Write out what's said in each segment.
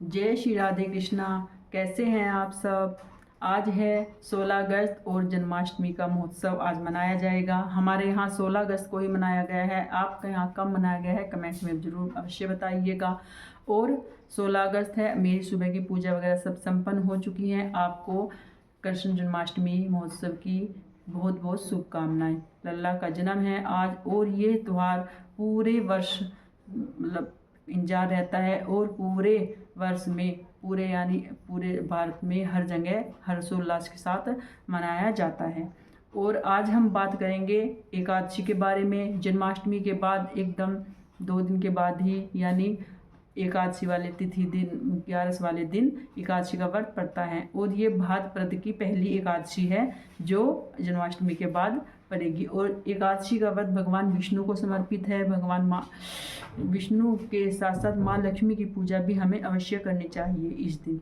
जय श्री राधे कृष्णा। कैसे हैं आप सब। आज है 16 अगस्त और जन्माष्टमी का महोत्सव आज मनाया जाएगा। हमारे यहाँ 16 अगस्त को ही मनाया गया है। आपके यहाँ कब मनाया गया है कमेंट में ज़रूर अवश्य बताइएगा। और 16 अगस्त है, मेरी सुबह की पूजा वगैरह सब संपन्न हो चुकी हैं। आपको कृष्ण जन्माष्टमी महोत्सव की बहुत बहुत शुभकामनाएं। लल्ला का जन्म है आज और ये त्यौहार पूरे वर्ष मतलब इंतजार रहता है और पूरे वर्ष में पूरे भारत में हर जगह हर्षोल्लास के साथ मनाया जाता है। और आज हम बात करेंगे एकादशी के बारे में। जन्माष्टमी के बाद एकदम 2 दिन के बाद ही यानी एकादशी वाले तिथि दिन 11 वाले दिन एकादशी का व्रत पड़ता है और ये भाद्रपद की पहली एकादशी है जो जन्माष्टमी के बाद पड़ेगी। और एकादशी का व्रत भगवान विष्णु को समर्पित है। भगवान माँ विष्णु के साथ साथ माँ लक्ष्मी की पूजा भी हमें अवश्य करनी चाहिए इस दिन।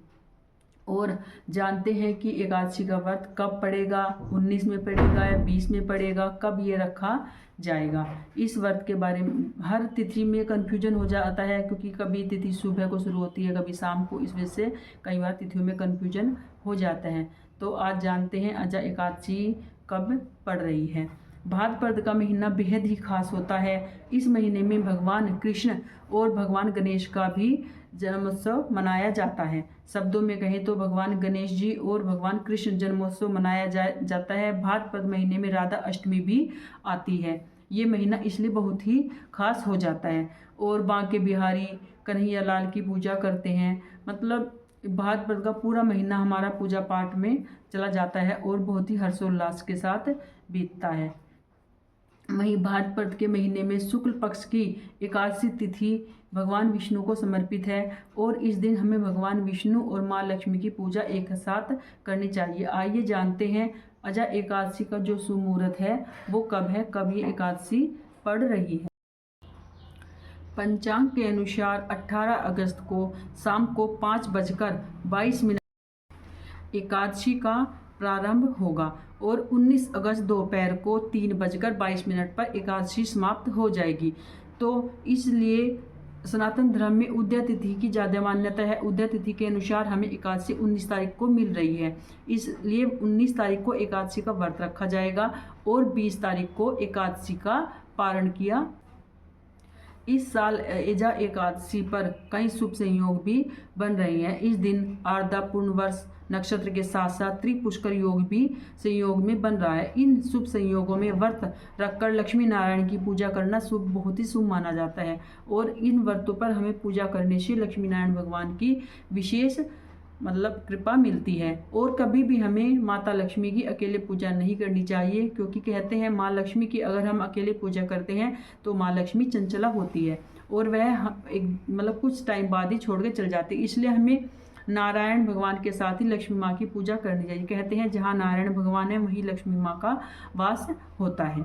और जानते हैं कि एकादशी का व्रत कब पड़ेगा, 19 में पड़ेगा या 20 में पड़ेगा, कब ये रखा जाएगा। इस व्रत के बारे में हर तिथि में कन्फ्यूजन हो जाता है क्योंकि कभी तिथि सुबह को शुरू होती है कभी शाम को, इस वजह से कई बार तिथियों में कन्फ्यूजन हो जाता है। तो आज जानते हैं अजा एकादशी कब पड़ रही है। भाद्रपद का महीना बेहद ही खास होता है। इस महीने में भगवान कृष्ण और भगवान गणेश का भी जन्मोत्सव मनाया जाता है। शब्दों में कहें तो भगवान गणेश जी और भगवान कृष्ण जन्मोत्सव मनाया जाता है। भाद्रपद महीने में राधा अष्टमी भी आती है। ये महीना इसलिए बहुत ही खास हो जाता है। और बांके बिहारी कन्हैया लाल की पूजा करते हैं। मतलब भाद्रपद का पूरा महीना हमारा पूजा पाठ में चला जाता है और बहुत ही हर्षोल्लास के साथ बीतता है। वहीं भाद्रपद के महीने में शुक्ल पक्ष की एकादशी तिथि भगवान विष्णु को समर्पित है और इस दिन हमें भगवान विष्णु और माँ लक्ष्मी की पूजा एक साथ करनी चाहिए। आइए जानते हैं अजा एकादशी का जो शुभ मुहूर्त है वो कब है, कब ये एकादशी पड़ रही है। पंचांग के अनुसार 18 अगस्त को शाम को 5:22 एकादशी का प्रारंभ होगा और 19 अगस्त दोपहर को 3:22 पर एकादशी समाप्त हो जाएगी। तो इसलिए सनातन धर्म में उदय तिथि की ज़्यादा मान्यता है। उदय तिथि के अनुसार हमें एकादशी 19 तारीख को मिल रही है, इसलिए 19 तारीख को एकादशी का व्रत रखा जाएगा और 20 तारीख को एकादशी का पारण किया। इस साल एजा एकादशी पर कई शुभ संयोग भी बन रहे हैं। इस दिन आर्द्रा पूर्णवर्ष नक्षत्र के साथ साथ त्रिपुष्कर योग भी संयोग में बन रहा है। इन शुभ संयोगों में व्रत रखकर लक्ष्मी नारायण की पूजा करना शुभ, बहुत ही शुभ माना जाता है। और इन व्रतों पर हमें पूजा करने से लक्ष्मी नारायण भगवान की विशेष कृपा मिलती है। और कभी भी हमें माता लक्ष्मी की अकेले पूजा नहीं करनी चाहिए क्योंकि कहते हैं माँ लक्ष्मी की अगर हम अकेले पूजा करते हैं तो माँ लक्ष्मी चंचला होती है और वह एक कुछ टाइम बाद ही छोड़ के चल जाती है। इसलिए हमें नारायण भगवान के साथ ही लक्ष्मी माँ की पूजा करनी चाहिए। कहते हैं जहाँ नारायण भगवान है वहीं लक्ष्मी माँ का वास होता है।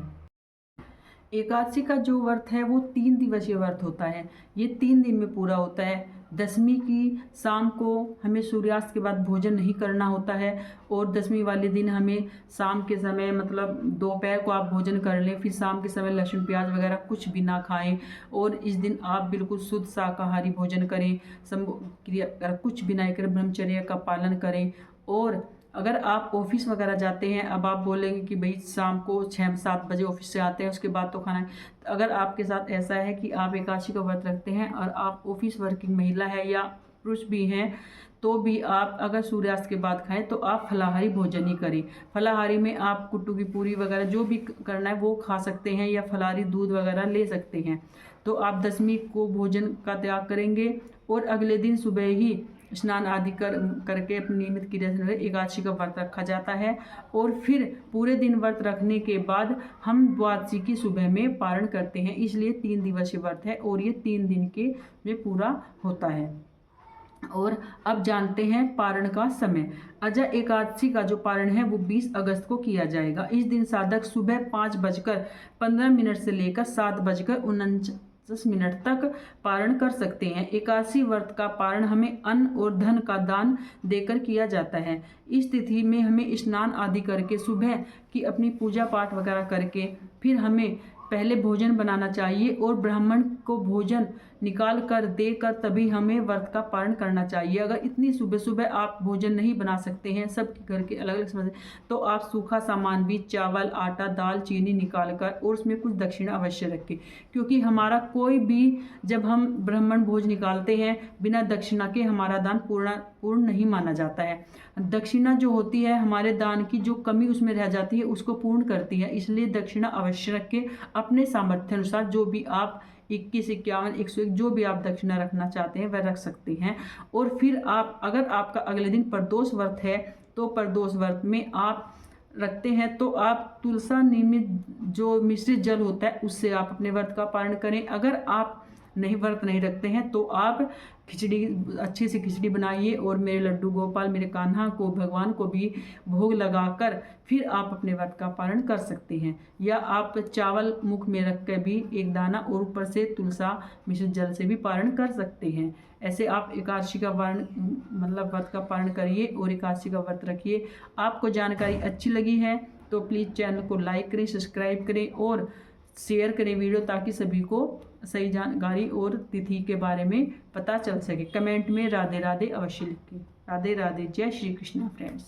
एकादशी का जो व्रत है वो 3 दिवसीय व्रत होता है। ये 3 दिन में पूरा होता है। दशमी की शाम को हमें सूर्यास्त के बाद भोजन नहीं करना होता है और दशमी वाले दिन हमें शाम के समय दोपहर को आप भोजन कर लें, फिर शाम के समय लहसुन प्याज वगैरह कुछ भी ना खाएं और इस दिन आप बिल्कुल शुद्ध शाकाहारी भोजन करें, क्रिया कुछ भी ना करें, ब्रह्मचर्य का पालन करें। और अगर आप ऑफिस वगैरह जाते हैं, अब आप बोलेंगे कि भाई शाम को 6-7 बजे ऑफिस से आते हैं उसके बाद तो खाना है। तो अगर आपके साथ ऐसा है कि आप एकादशी का व्रत रखते हैं और आप ऑफिस वर्किंग महिला है या पुरुष भी हैं तो भी आप अगर सूर्यास्त के बाद खाएं तो आप फलाहारी भोजन ही करें। फलाहारी में आप कुट्टू की पूरी वगैरह जो भी करना है वो खा सकते हैं या फलाहारी दूध वगैरह ले सकते हैं। तो आप दशमी को भोजन का त्याग करेंगे और अगले दिन सुबह ही स्नान आदि करके अपनी नियमित क्रिया से एकादशी का व्रत रखा जाता है। और फिर पूरे दिन व्रत रखने के बाद हम द्वादशी की सुबह में पारण करते हैं। इसलिए 3 दिवसीय व्रत है और ये 3 दिन के में पूरा होता है। और अब जानते हैं पारण का समय। अजा एकादशी का जो पारण है वो 20 अगस्त को किया जाएगा। इस दिन साधक सुबह 5:15 से लेकर 7:49 तक पारण कर सकते हैं। एकादशी व्रत का पारण हमें अन्न और धन का दान देकर किया जाता है। इस तिथि में हमें स्नान आदि करके सुबह की अपनी पूजा पाठ वगैरह करके फिर हमें पहले भोजन बनाना चाहिए और ब्राह्मण को भोजन निकाल कर देकर तभी हमें व्रत का पारण करना चाहिए। अगर इतनी सुबह सुबह आप भोजन नहीं बना सकते हैं, सब घर के अलग अलग समझ, तो आप सूखा सामान भी चावल, आटा, दाल, चीनी निकाल कर और उसमें कुछ दक्षिणा अवश्य रखें, क्योंकि हमारा कोई भी जब हम ब्राह्मण भोज निकालते हैं बिना दक्षिणा के हमारा दान पूर्ण नहीं माना जाता है। दक्षिणा जो होती है हमारे दान की जो कमी उसमें रह जाती है उसको पूर्ण करती है, इसलिए दक्षिणा अवश्य रखें। अपने सामर्थ्य अनुसार जो भी आप 21, 51, 101 जो भी आप दक्षिणा रखना चाहते हैं वह रख सकते हैं। और फिर आप अगर आपका अगले दिन प्रदोष व्रत है तो प्रदोष व्रत में आप रखते हैं तो आप तुलसा निमित्त जो मिश्रित जल होता है उससे आप अपने व्रत का पारण करें। अगर आप व्रत नहीं रखते हैं तो आप खिचड़ी, अच्छी सी खिचड़ी बनाइए और मेरे लड्डू गोपाल, मेरे कान्हा को, भगवान को भी भोग लगाकर फिर आप अपने व्रत का पारण कर सकते हैं। या आप चावल मुख में रख कर भी एक दाना और ऊपर से तुलसा मिश्रित जल से भी पारण कर सकते हैं। ऐसे आप एकादशी का व्रत का पारण करिए और एकादशी का व्रत रखिए। आपको जानकारी अच्छी लगी है तो प्लीज़ चैनल को लाइक करें, सब्सक्राइब करें और शेयर करें वीडियो, ताकि सभी को सही जानकारी और तिथि के बारे में पता चल सके। कमेंट में राधे राधे अवश्य लिखें। राधे राधे, जय श्री कृष्णा फ्रेंड्स।